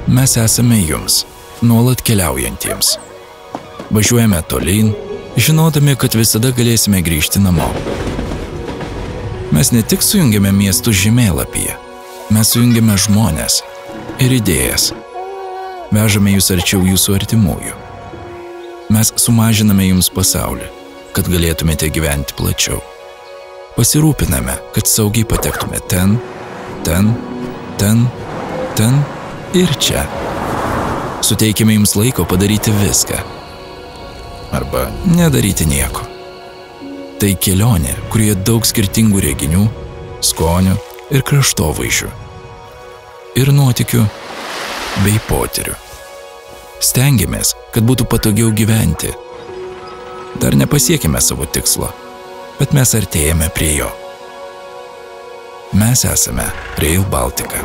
Mes esame jums, nuolat keliaujantiems. Važiuojame tolyn, žinodami, kad visada galėsime grįžti namo. Mes ne tik sujungiame miestus žemėlapyje, mes sujungiame žmones ir idėjas. Vežame jūs arčiau jūsų artimųjų. Mes sumažiname jums pasaulį, kad galėtumėte gyventi plačiau. Pasirūpiname, kad saugiai patektume ten ir čia. Suteikime jums laiko padaryti viską. Arba nedaryti nieko. Tai kelionė, kurioje daug skirtingų reginių, skonių ir kraštovaizdžių. Ir nuotykių bei potyrių. Stengiamės, kad būtų patogiau gyventi. Dar nepasiekime savo tikslo, bet mes artėjame prie jo. Mes esame Rail Baltica.